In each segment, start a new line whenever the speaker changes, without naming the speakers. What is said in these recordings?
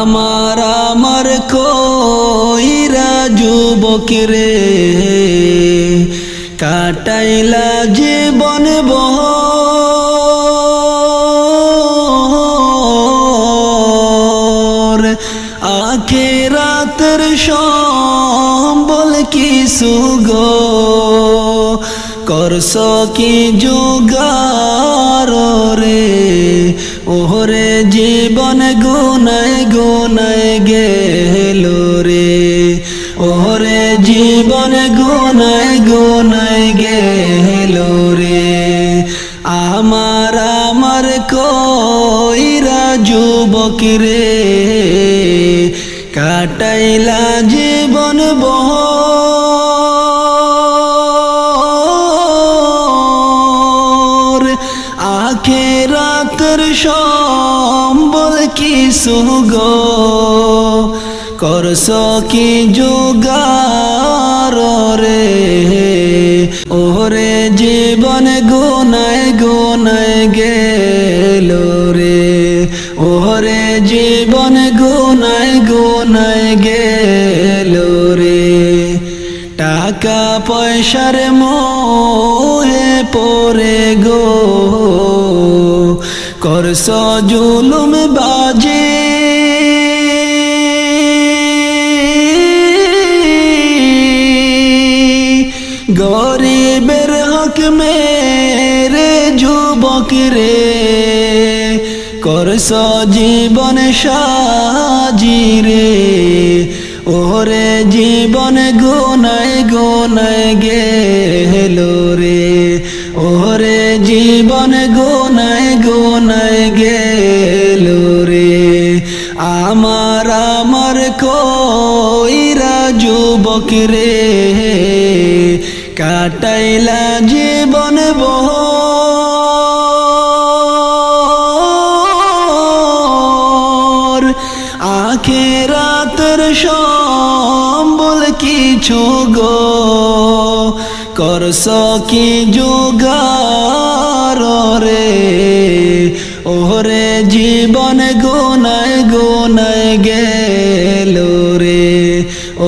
আমার কইরা যুবক রে কাটাইলা জীবন বহর আখিরাতের সম্বল কিছু গো করছ কি জোগাড় রে ওরে জীবন গুনায় গুনায় গেল রে ওরে জীবন গুনায় গুনায় গেল রে আমার কইরা যুবক রে কাটাইলা জীবন বহর আখিরাতের সম্বল কিছু গো করছ কি জোগাড় রে ওরে জীবন গুনায় গুনায় গেল রে ওরে জীবন গুনায় গুনায় গেল রে টাকা পয়সার মোহে পড়ে গো করছ জুলুম বাজে গরিবের হক মেরে যুবক রে করছ জীবন সাজি রে ওরে জীবন গুনায় গুনায় গেল রে ওরে জীবন গুনায় গুনায় গেল রে আমার কইরা যুবক রে কাটাইলা জীবন বহর আখিরাতের সম্বল কিছু গো করছ কি জোগাড় রে ওরে জীবন গুনায় গুনায় গেল রে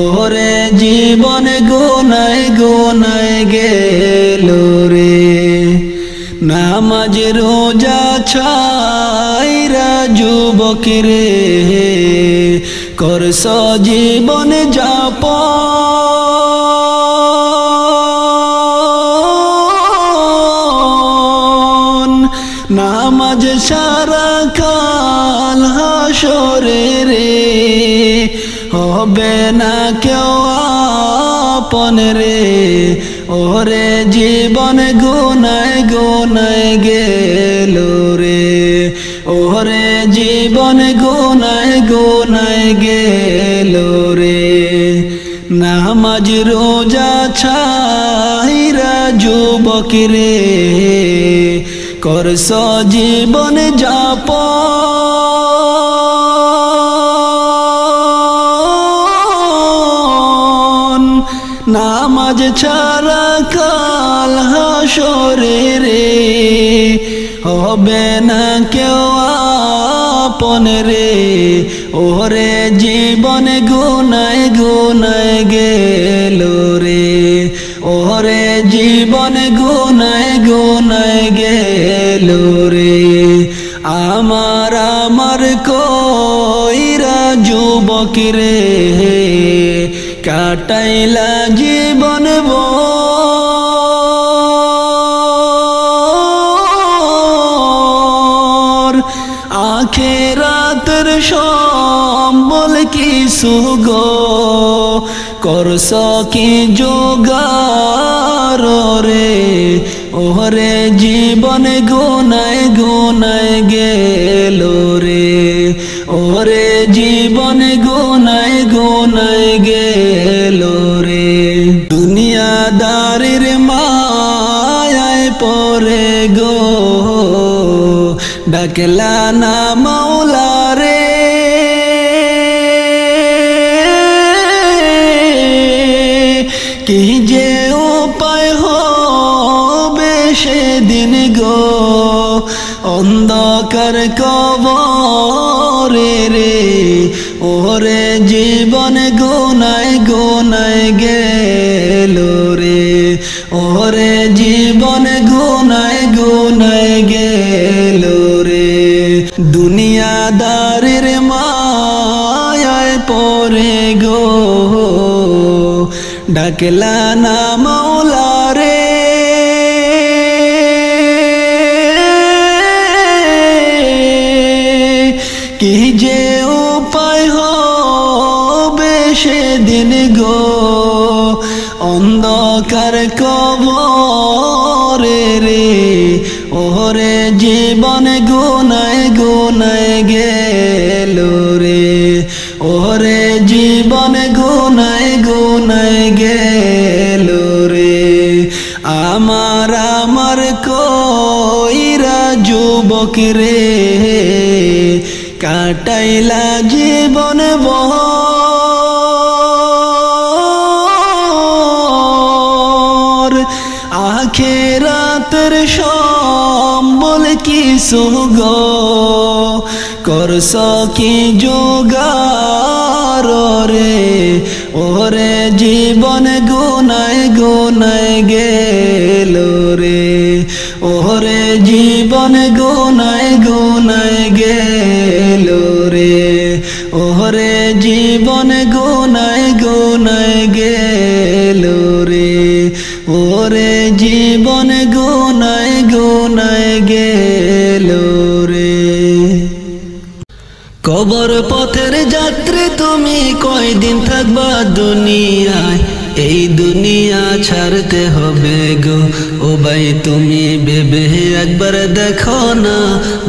ওরে জীবন গুনায় গুনায় গেল রে নামাজ রোজা ছাইরা যুবক রে করছ জীবন যাপন নামাজ সারা কাল হাসরে রে হবে না কেউ আপন রে ওরে জীবন গুনায় গুনায় গেল রে ওরে জীবন গুনায় গুনায় গেল রে নামাজ রোজা ছাইরা যুবক রে করছ জীবন যাপন নামাজ ছাড়া কাল হাসরে রে হবে না কেউ আপন রে ওরে জীবন গুনায় গুনায় গেল রে ওরে জীবন গুনায় গুনায় গেল রে আমার কইরা যুবক রে কাটাইলা জীবন বহর আখিরাতের সম্বল কিছু গো করছ কি জোগাড় রে ওরে জীবন গুনায় গুনায় গেল রে ওরে জীবন গুনায় গুনায় গেল রে দুনিয়াদারির মায়ায় পড়ে গো ডাকলা না মাওলা রে কি যে উপায় হবে সেদিন গো অন্ধকার কবরে রে ওরে জীবন গুনায় গুনায় গেল রে, ওরে জীবন গুনায় গুনায় গেল রে। দুনিয়াদারের মায়ায় পড়ে গো ডাকলা না মাওলা রে, কি যে উপায় হবে সেদিন গো অন্ধকার কবরে রে, ওরে জীবন গুনায় গুনায় গেল রে, ওরে জীবন গুনায় গুনায় গেল রে। আমার কইরা যুবক রে কাটাইলা জীবন বহর, আখিরাতের সম্বল কিছু গো করছ কি জোগাড় রে, ওরে জীবন গুনায় গুনায় গেল রে, ওরে জীবন গুনায় গুনায় গেল রে, ওরে জীবন গুনায় গুনায় গেল রে, ওরে জীবন গুনায় গুনায় গেল রে। কবর পথের যাত্রী তুমি কয়দিন থাকবা দুনিয়ায়, এই দুনিয়া ছাড়তে হবে গো ও ভাই তুমি ভেবে একবার দেখো না,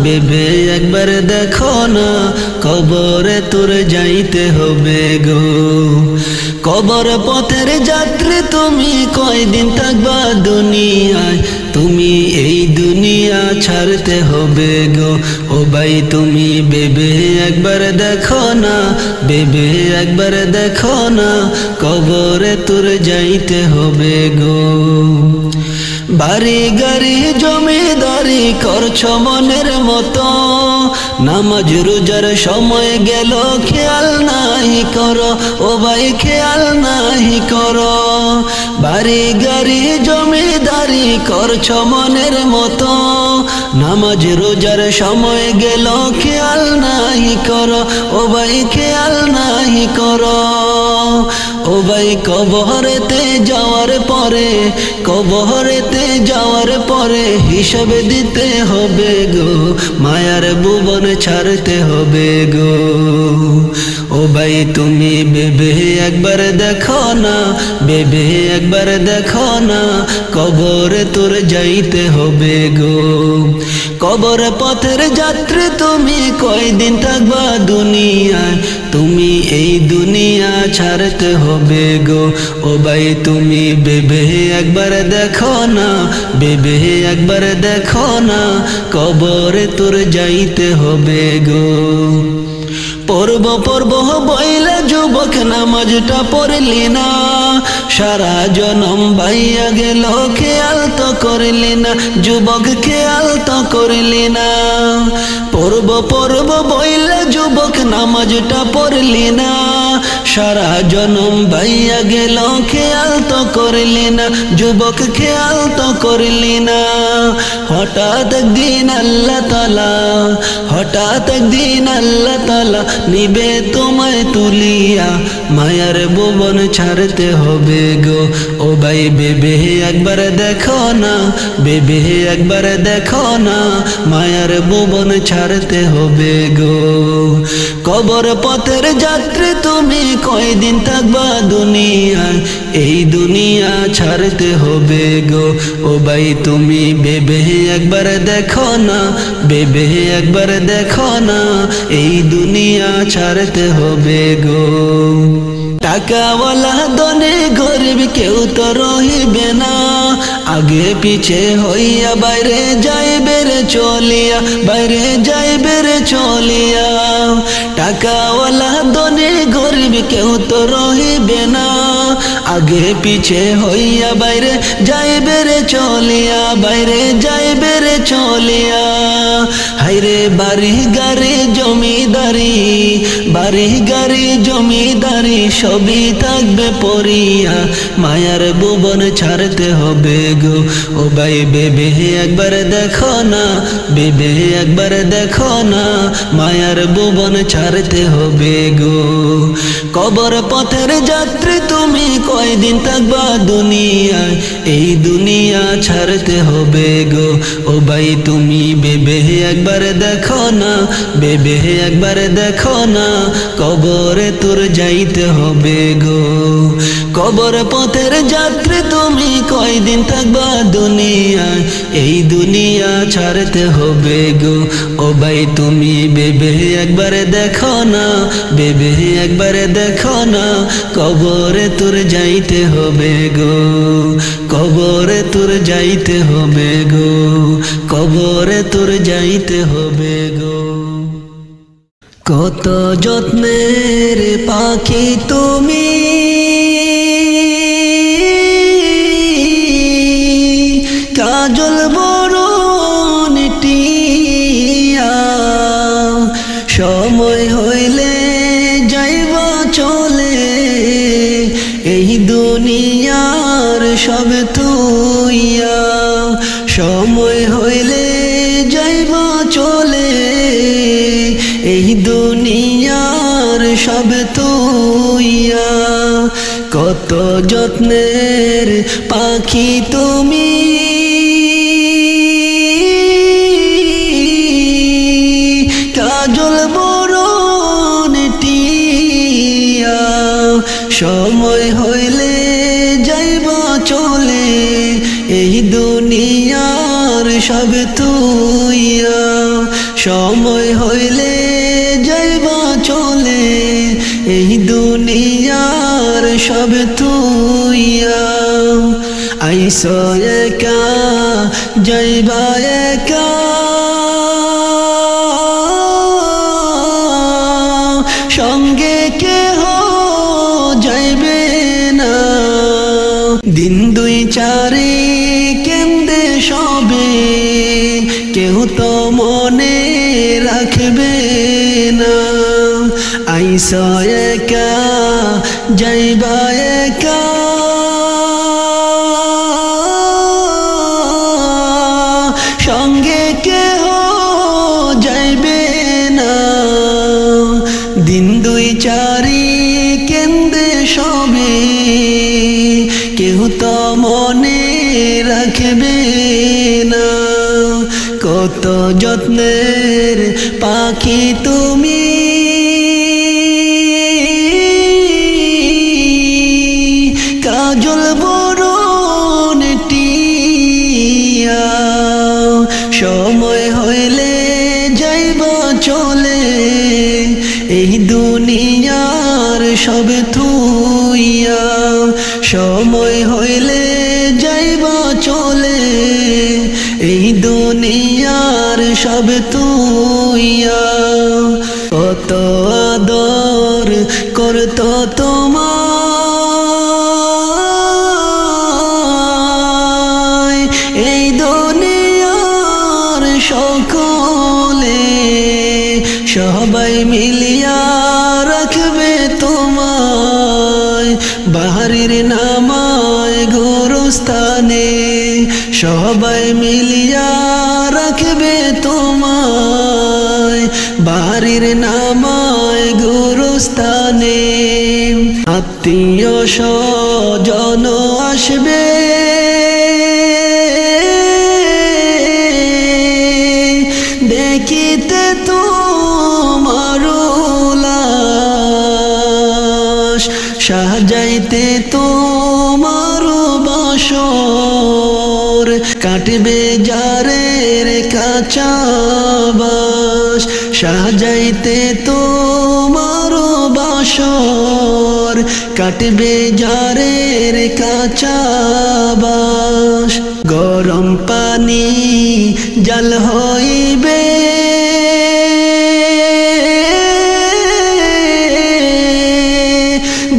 ভেবে একবার দেখো না কবরে তোর যাইতে হবে গো। কবর পথের যাত্রী তুমি কয়দিন থাকবা দুনিয়ায়, তুমি এই দুনিয়া ছাড়তে হবে গো ও ভাই তুমি ভেবে একবার দেখো না, ভেবে একবার দেখো না কবরে তোর যাইতে হবে গো। বাড়ি গাড়ি জমিদারি করছ মনের মতো, নামাজ রোজার সময় গেল খেয়াল নাহি করো ও ভাই খেয়াল নাহি করো। বাড়ি গাড়ি জমিদারি করছ মনের মতো, নামাজ রোজার সময় গেল খেয়াল নাহি করো ও ভাই খেয়াল নাহি করো। ও ভাই কবরেতে যাওয়ার পরে, কবরেতে যাওয়ার পরে হিসাব দিতে হবে গো, মায়ার ভুবন ছাড়তে হবে গো। ও ভাই তুমি ভেবে একবার দেখো না, ভেবে একবার দেখো না কবরে তোর যাইতে হবে গো। কবর পথের যাত্রী তুমি কয়দিন থাকবা দুনিয়ায়, তুমি এই দুনিয়া ছাড়তে হবে গো ও ভাই তুমি ভেবে একবার দেখো না, ভেবে একবার দেখো না কবরে তোর যাইতে হবে গো। পড়ব পড়ব বইলা যুবক নামাজটা পড়লি না, সারা জনম ভাইয়া গেল খেয়াল তো করলি না, যুবক খেয়াল তো করলি না। পড়ব পড়ব বইলা যুবক নামাজটা পড়লি না, সারা জনম ভাইয়া গেল খেয়াল তো করলি না, যুবক খেয়াল তো করলি না। হঠাৎ একদিন আল্লাহ তাআলা, হঠাৎ একদিন আল্লাহ তাআলা নিবে তোমায় তুলিয়া, মায়ার ভুবন ছাড়তে হবে গো ও ভাই ভেবে একবার দেখো না, ভেবে একবার দেখো না মায়ার ভুবন ছাড়তে হবে গো। কবর পথের যাত্রী তুমি কয়দিন থাকবা দুনিয়ায়, এই দুনিয়া ছাড়তে হবে গো ও ভাই তুমি ভেবে একবার দেখো না, ভেবে একবার দেখো না এই দুনিয়া ছাড়তে হবে গো। টাকাওয়ালা ধনী গরিব কেউ তো রহিবে না, আগে পিছে হইয়া বাইরে যাইবে রে চলিয়া, বাইরে যাইবে রে চলিয়া। টাকাওয়ালা ধনী গরিব কেউ তো রহিবে না, আগে পিছে হইয়া বাইরে যাইবে রে চলিয়া, বাইরে যাইবে রে চলিয়া। হাইরে বাড়ি গাড়ি জমিদারি, বাড়ি গাড়ি জমিদারি সবই থাকবে পড়িয়া, মায়ার ভুবন ছাড়তে হবে গো। ও ভাই বেবে একবার দেখো না, বেবে একবার দেখো না, মায়ার ভুবন ছাড়তে হবে গো। কবর পথের যাত্রী তুমি কয়দিন থাকবা দুনিয়ায়, এই দুনিয়া ছাড়তে হবে গো। ও ভাই তুমি বেবে একবার দেখো না, বেবে একবার দেখো না, কবরে তোর যাইতে হবে গো। কবর পথের যাত্রী তুমি কয়দিন থাকবা দুনিয়ায়, এই দুনিয়া ছাড়তে হবে গো। ও ভাই তুমি বেবে একবার দেখো না, বেবে একবার দেখো না, কবরে তোর যাইতে হবে গো, কবরে তোর যাইতে হবে গো, কবরে তোর যাইতে হবে গো। কত যত্নের পাখি তুমি, কাজল বরণ টিয়া, সময় হইলে যাইবা চলে, এই দুনিয়ার সব তুইয়া। সময় হইলে যাইবা চলে, এই দুনিয়ার সব তুইয়া। কত যত্নের পাখি তুমি, কাজল বরণ টিয়া, সময় হইলে যাইবা চলে, এই দুনিয়ার সব তুইয়া। সময় হইলে যাইবা চলে, এই দুনিয়ার সব তুইয়া। আইসো একা যাইবা একা, সঙ্গে কেহ যাইবে না, দিন দুই চারি কেন্দে সবে, কেউ তো মনে রাখবে না। আইসো একা যাইবা একা, সঙ্গে কেহ যাইবে না, দিন দুই চারি কেন্দে সবে, কেউ তো মনে রাখবে না। কত যত্নের পাখি তুমি, কাজল বরণ টিয়া, সময় হইলে যাইবা চলে, এই দুনিয়ার সব তুইয়া। সময় হইলে যাইবা চলে, এই দুনিয়ার সব তুইয়া। কত আদর করতো তোমায়, এই দুনিয়ার সকলে, সবাই মিলিয়া রাখবে তোমায়, বাহারির নামায় গুরুস্থানে, সবাই মিলিয়া রাখবে তোমায়, বাড়ির নামায় গুরুস্থানে। আত্মীয় স্বজন আসবে, দেখিতে তোমার লাশ, সাজাইতে তোমার বাসর, কাটবে জারের কাঁচা বাস, সাজাইতে তোমার বাসর, কাটবে জারের কাঁচা বাস। গরম পানি জাল হইবে,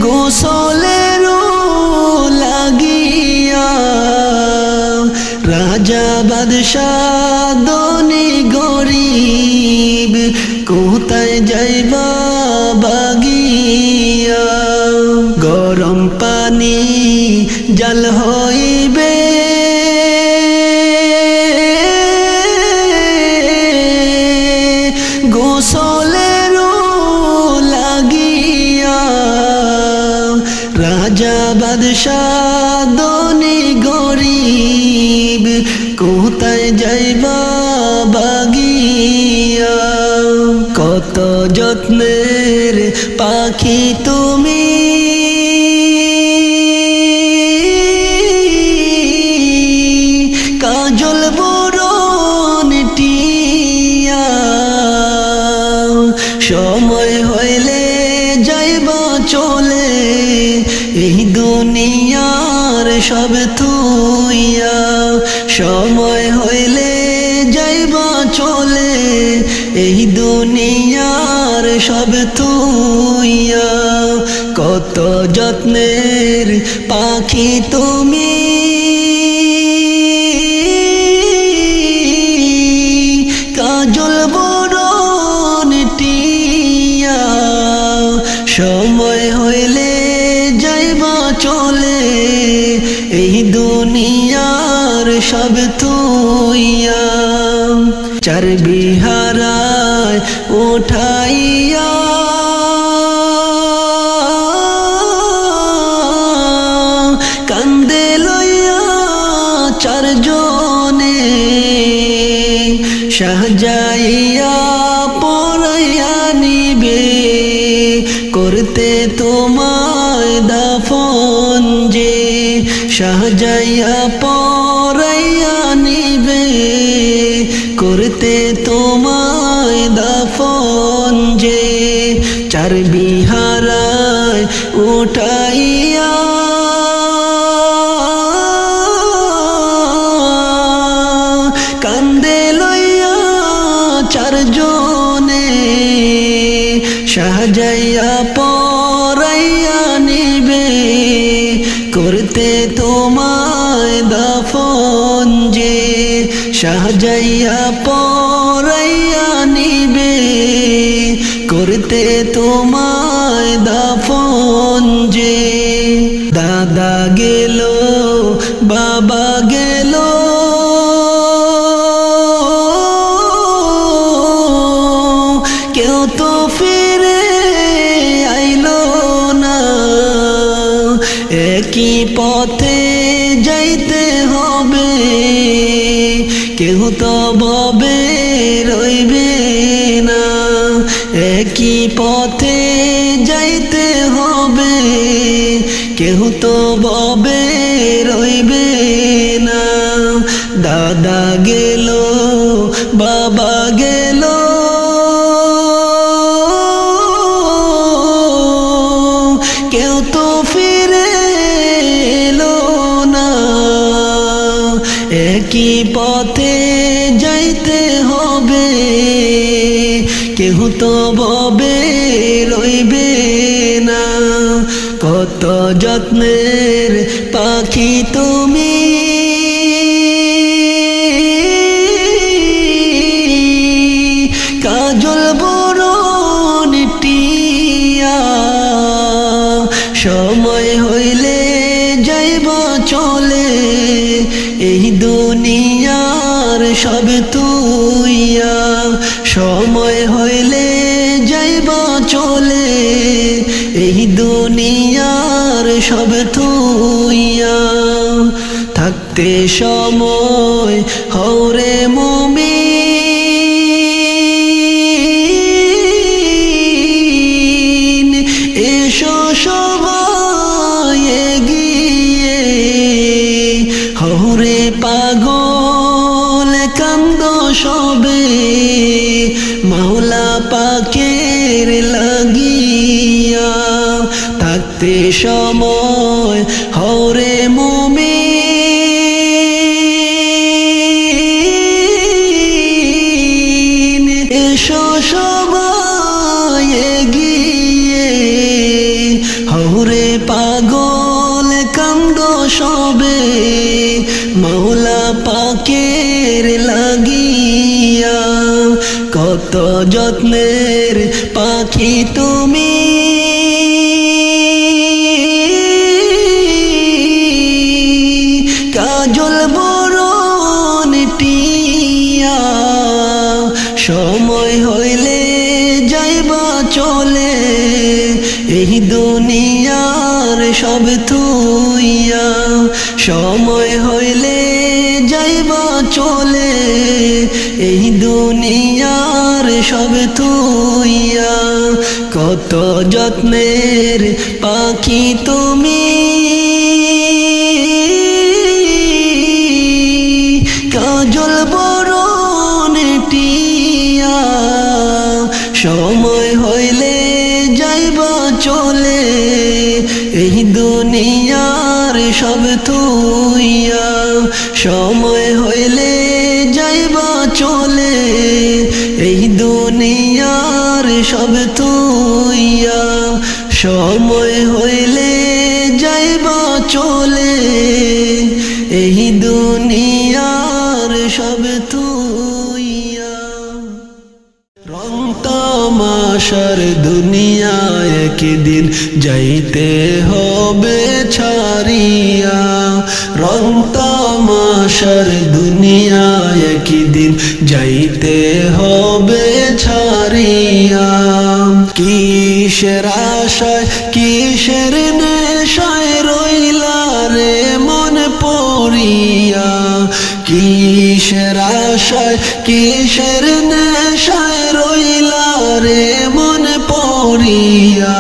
গোসলের বাদশাহ ধনী গরিব কোথায় যাইবা বাগিয়া গরম পানি জল হইবে গোসলের লাগিয়া রাজা বাদশাহ ধনী গরিব কোথায় যাইবা বাগিয়া কত যত্নের পাখি তুমি কাজল বরণ টিয়া সময় হইলে যাইবা চলে এই দুনিয়ার সব থুইয়া সময় হইলে যাইবা চলে এই দুনিয়ার সব থুইয়া কত যত্নের পাখি তুমি কাজল বরণ টিয়া সময় হইলে যাইবা চলে এই দুনিয়ার সব থুইয়া চর্বি হারায় উঠাইয়া কান্দে লইয়া চারজনে সাজাইয়া পরাইয়া নিবে করতে তোমায় দাফন যে সাজাইয়া পরাইয়া নিবে করতে তোমায় দাফন যে চর্বি হারায় উঠাইয়া কান্দে লইয়া চারজনে সাজাইয়া পরাইয়া নিবে করতে তোমায় দাফন যে সাজাইয়া পরাইয়া নিবে করতে তোমায় দাফন যে দাদা গেল বাবা গেল কেউ তো ফিরে আইলো না একই পথে যাইতে হবে কেউ তো ববে রইবে না একই পথে যাইতে হবে কেউ তো ববে রইবে না দাদা গেল বাবা গেল কেউ তো ফিরে এলো না একই পথে যাইতে হবে কেউ তো ববে রইবে না কত যত্নের পাখি তুমি কাজল বরণ টিয়া সময় হইলে যাইবা চলে এই দুনিয়ার সব তুইয়া সময় হইলে যাইবা চলে এই দুনিয়ার সব তুইয়া থাকতে সময় হওরে মুমিন এসো সবাই এগিয়ে হরে পাগল কান্দ সবে মাওলা পাকের লাগিয়া থাকতে সময় হরে মুমিন এসো সবাই এগিয়ে হরে পাগল কান্দ সবে মাওলা পাকের যত্নের পাখি তুমি কাজল বরণ টিয়া সময় হইলে যাইবা চলে এই দুনিয়ার সব থুইয়া সময় হইলে যাইবা চলে এই দুনিয়ার সব থুইয়া কত যত্নের পাখি তুমি কাজল বরণ টিয়া সময় হইলে যাইবা চলে এই দুনিয়ার সব থুইয়া সময় হইলে যাইবা চলে এই দুনিয়ার সব থুইয়া সময় হইলে যাইবা চলে এই দুনিয়ার সব থুইয়া রং তামাশার দুনিয়ায় একদিন যাইতে হবে ছাড়িয়া রং তামাশার দুনিয়ায় একদিন যাইতে হবে ছাড়িয়া কিসের আশায় কিসের নেশায় রইলা রে মন পড়িয়া কিসের আশায় কিসের নেশায় রইলা রে মন পড়িয়া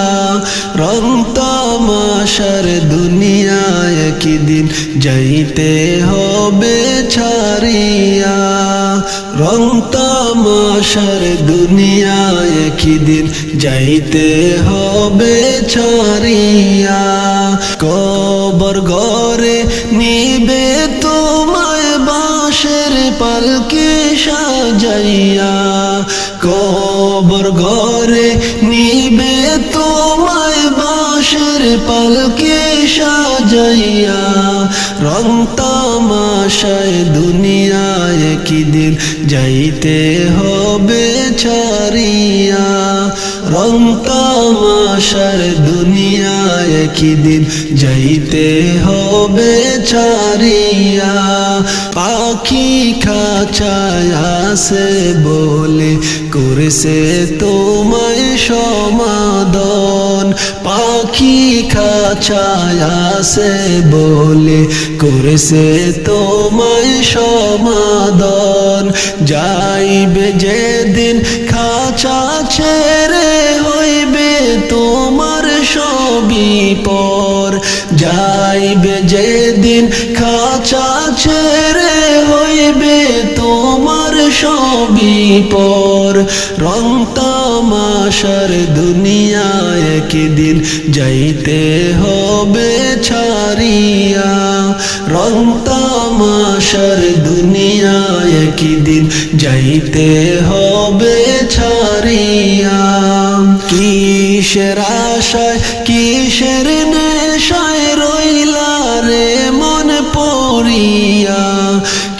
রং তামাশার দুনিয়ায় একদিন যাইতে হবে ছাড়িয়া রং তামাশার দুনিয়ায় একদিন যাইতে হবে ছাড়িয়া কবর ঘরে নিবে তোমায় বাঁশের পালকে সাজাইয়া কবর ঘরে নিবে তোমায় বাঁশের পালকে সাজাইয়া রং তামাশায় দুনিয়ায় একদিন যাইতে হবে ছাড়িয়া রং তামাশার দুনিয়ায় একদিন যাইতে হবে ছাড়িয়া পাখি খাঁচায় আসে বলে করেছে তোমায় সমাদন পাখি খাঁচায় আসে বলে করেছে তোমায় সমাদন যাইবে যেদিন খাঁচা ছেড়ে হইবে তোমার সবই পর যাইবে যেদিন খাঁচা ছেড়ে হইবে তোমার সবই পর রং তামাশার দুনিয়ায় একদিন যাইতে হবে ছাড়িয়া রং তামাশার দুনিয়ায় একদিন যাইতে হবে ছাড়িয়া কিসের আশায় কিসের নেশায় রইলা রে মন পড়িয়া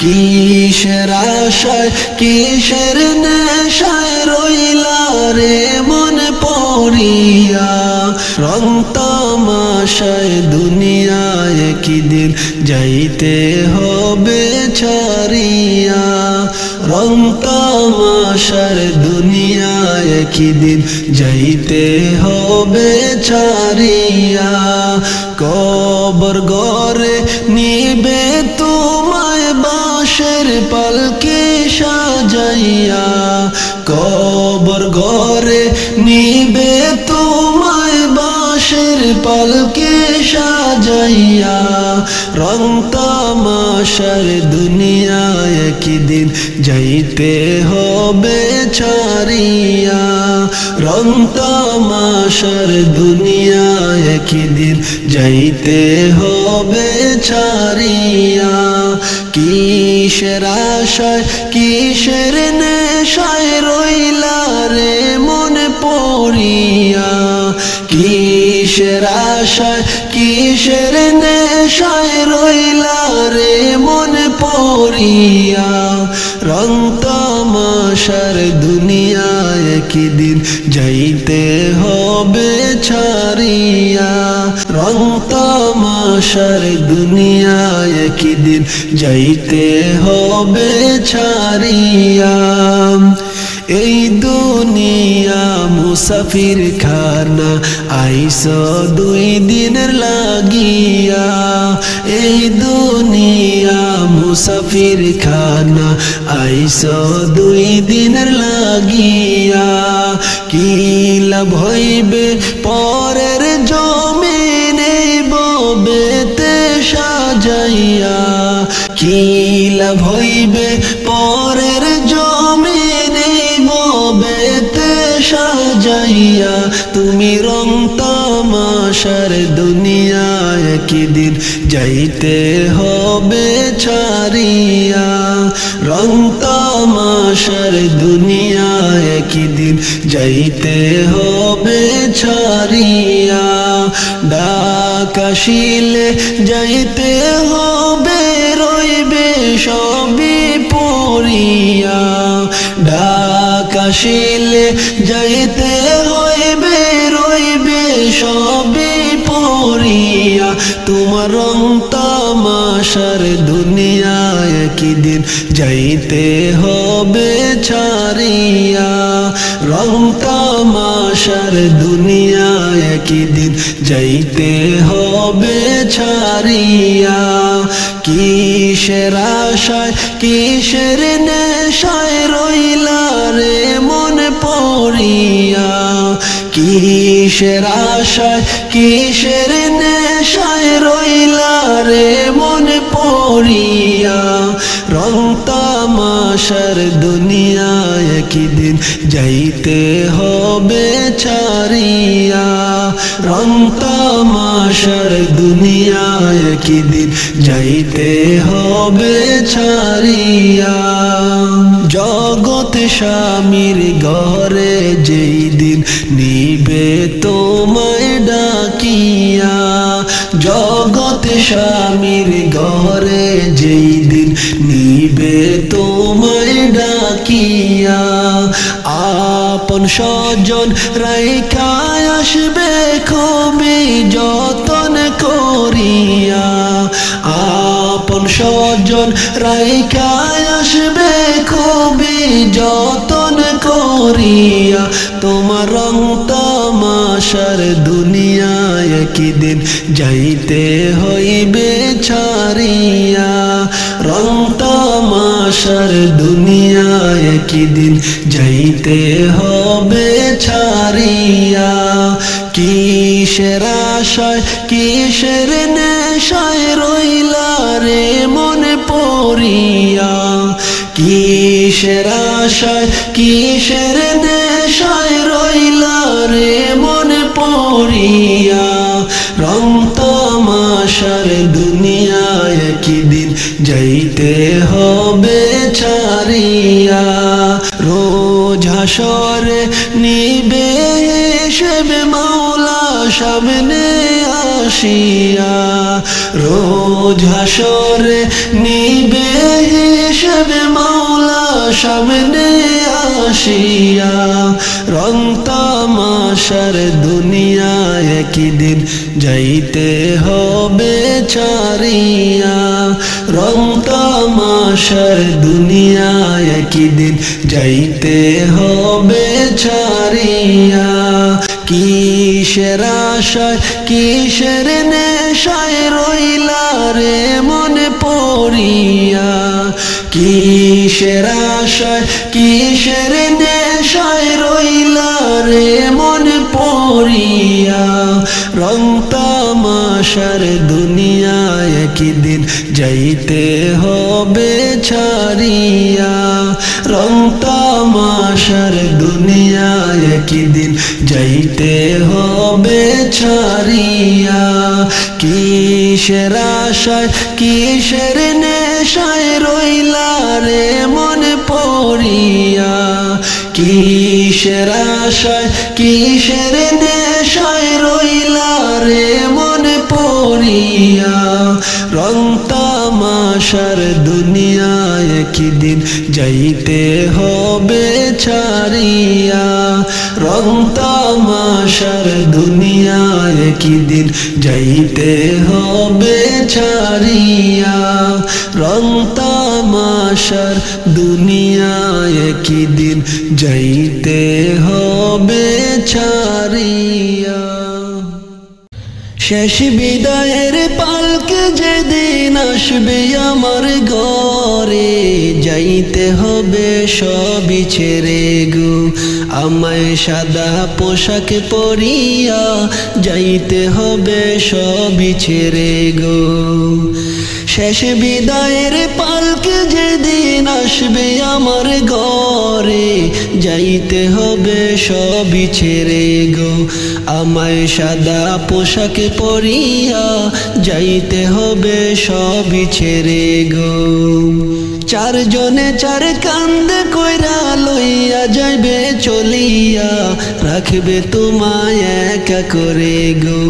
কিসের আশায় কিসের নেশায় রইলা রে মন পড়িয়া রং তামাশায় দুনিয়ায় একদিন যাইতে হবে ছাড়িয়া রং তামাশার দুনিয়ায় একদিন যাইতে হবে ছাড়িয়া কবর ঘরে নিবে তোমায় বাঁশের পালকে সাজাইয়া কবর ঘরে নিবে তোমায় বাঁশের পালকে সাজাইয়া রং তামাশার দুনিয়ায় একদিন যাইতে হবে ছাড়িয়া রং তামাশার দুনিয়ায় একদিন যাইতে হবে ছাড়িয়া কিসের আশায় কিসের নেশায় রইলা রে মন পড়িয়া কিসের আশায় কিসের নেশায় রইলা রে মন পড়িয়া রং তামাশার দুনিয়ায় একদিন যাইতে হবে ছাড়িয়া রং তামাশার দুনিয়া একদিন যাইতে হবে ছাড়িয়া এই দুনিয়া মুসাফির খানা আইসো 2 দিনের লাগিয়া এই দুনিয়া মুসাফির খানা আইসো 2 দিনের লাগিয়া কি লাভ হইবে পরের জমিনে ববেতে সাজাইয়া কি লাভ হইবে পরের জমিনে ববেতে সাজাইয়া তুমি রং তামাশার দুনিয়া একদিন যাইতে হবে ছাড়িয়া রং তামাশার দুনিয়া একদিন যাইতে হবে ছাড়িয়া ডাক আসিলে যাইতে হবে রইবে সবই পড়িয়া ডাক আসিলে যাইতে হইবে রইবে সবই পড়িয়া তোমার রং তামাশার দুনিয়া একদিন যাইতে হবে ছাড়িয়া রং তামাশার দুনিয়া একদিন যাইতে হবে ছাড়িয়া কিসের আশায় কিসের নেশায় রইলা রে মন পড়িয়া কিসের আশায় কিসের নেশায় রইলা রে মন পড়িয়া রং তামাশার দুনিয়া একদিন যাইতে হবে ছাড়িয়া রং তামাশার দুনিয়া একদিন যাইতে হবে ছাড়িয়া জগৎ স্বামীর ঘরে যেই দিন নিবে তোমায় ডাকিয়া জগৎ স্বামীর ঘরে যেই দিন নিবে তোমায় ডাকিয়া আপন স্বজন রাইখা আসবে খুবই যতন করিয়া আপন স্বজন রাইখা আসবে খুবই যতন করিয়া তোমার রং তামাশার দুনিয়া একদিন যাইতে হইবে ছাড়িয়া রং তামাশার দুনিয়া একদিন যাইতে হবে ছাড়িয়া কিসের আশায় কিসের নেশায় রইলা রে মনে পড়িয়া কিসের আশায় কিসের নেশায় রইলা রে মনে পড়িয়া রং তামাশার দুনিয়া একদিন যাইতে হবে ছাড়িয়া রোজ হাসরে নিবে হিসেবে মাওলা সামনে আসিয়া রোজ হাসরে নিবে হিসেবে মাওলা সামনে আসিয়া রং তামাশার দুনিয়া একদিন যাইতে হবে ছাড়িয়া রং তামাশার দুনিয়া একদিন যাইতে হবে ছাড়িয়া কিসের আশায় কিসের নেশায় রইলা রে মনে পড়িয়া কিসের আশায় কিসের নেশায় রইলা রে মনে পড়িয়া রং তামাশার দুনিয়া একদিন যাইতে হবে ছাড়িয়া রং তামাশার দুনিয়া একদিন যাইতে হবে ছাড়িয়া কিসের আশায় কিসের নেশায় রইলা রে মনে পড়িয়া কিসের আশায় কিসের নেশায় রইলা রে মনে পড়িয়া রং তামাশার দুনিয়া একদিন যাইতে হবে ছাড়িয়া রং তামাশার দুনিয়ায় একদিন যাইতে হবে ছাড়িয়া, রং তামাশার দুনিয়ায় একদিন যাইতে হবে ছাড়িয়া। শেষ বিদায়ের পালকে যেদিন আসবে আমার ঘরে, যাইতে হবে সবই ছেড়ে গো, আমায় সাদা পোশাক পরিয়া যাইতে হবে সবই ছেড়ে গো। শেষ বিদায়ের পালকে যেদিন আসবে আমার ঘরে, যাইতে হবে সবই ছেড়ে গো, আমায় সাদা পোশাক পরিয়া যাইতে হবে সবই ছেড়ে গো। চারজনে চার কান্দে কইরা লইয়া যাইবে চলিয়া, রাখবে তোমায় একা করে গো,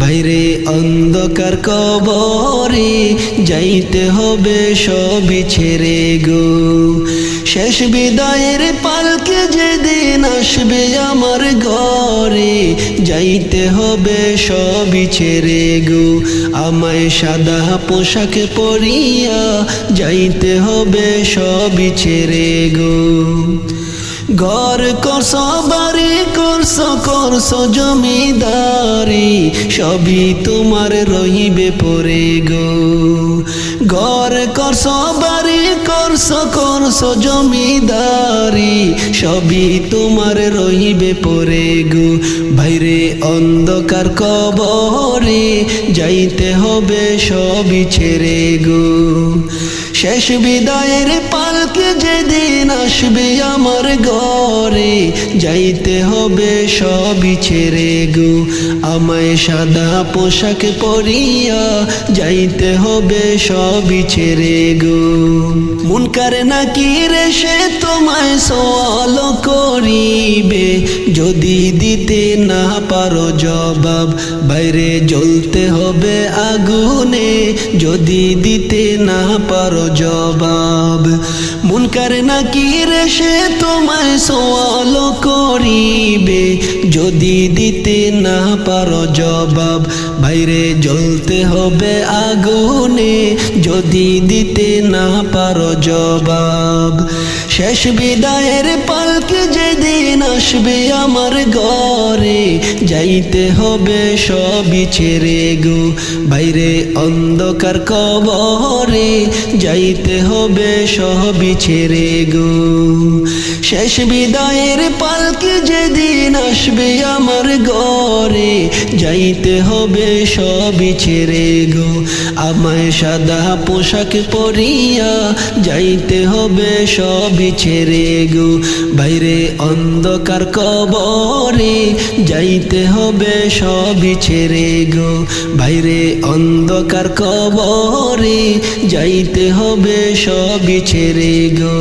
বাইরে অন্ধকার কবরে যাইতে হবে সবই ছেড়ে গো। শেষ বিদায়ের পালকে যেদিন আসবে আমার ঘরে, যাইতে হবে সবই ছেড়ে গো, আমায় সাদা পোশাক পরিয়া যাইতে হবে সবই ছেড়ে গো। ঘর করছো বাড়ি করছো করছো জমিদারি, সবই তোমার রহিবে পড়ে গো। ঘর করছো বাড়ি করছো করছো জমিদারি, সবই তোমার রহিবে পড়ে গো, বাইরে অন্ধকার কবরে যাইতে হবে সবই ছেড়ে গো। শেষ বিদায়ের পালকে যেদিন আসবে আমার ঘরে, যাইতে হবে সবই ছেড়ে গো, আমায় সাদা পোশাক পরিয়া যাইতে হবে সবই ছেড়ে গো। মুনকার নাকির এসে তোমায় সওয়াল করিবে, যদি দিতে না পারো জবাব, বাইরে জ্বলতে হবে আগুনে যদি দিতে না পারো জবাব। মুনকার নাকির এসে তোমায় সওয়াল করিবে, যদি দিতে না পারো জবাব, বাইরে জ্বলতে হবে আগুনে যদি দিতে না পারো জবাব। শেষ বিদায়ের পালকে যেদিন আসবে আমার ঘরে, যাইতে হবে সবই ছেড়ে গো, বাইরে অন্ধকার কবরে যাইতে হবে সবই ছেড়ে গো। শেষ বিদায়ের পালকে যেদিন আসবে আমার ঘরে, যাইতে হবে সবই ছেড়ে গো, আমায় সাদা পোশাক পরিয়া যাইতে হবে সবই ছেড়ে গো, বাইরে অন্ধকার কবরে যাইতে হবে সবই ছেড়ে গো, বাইরে অন্ধকার কবরে যাইতে হবে সবই ছেড়ে গো।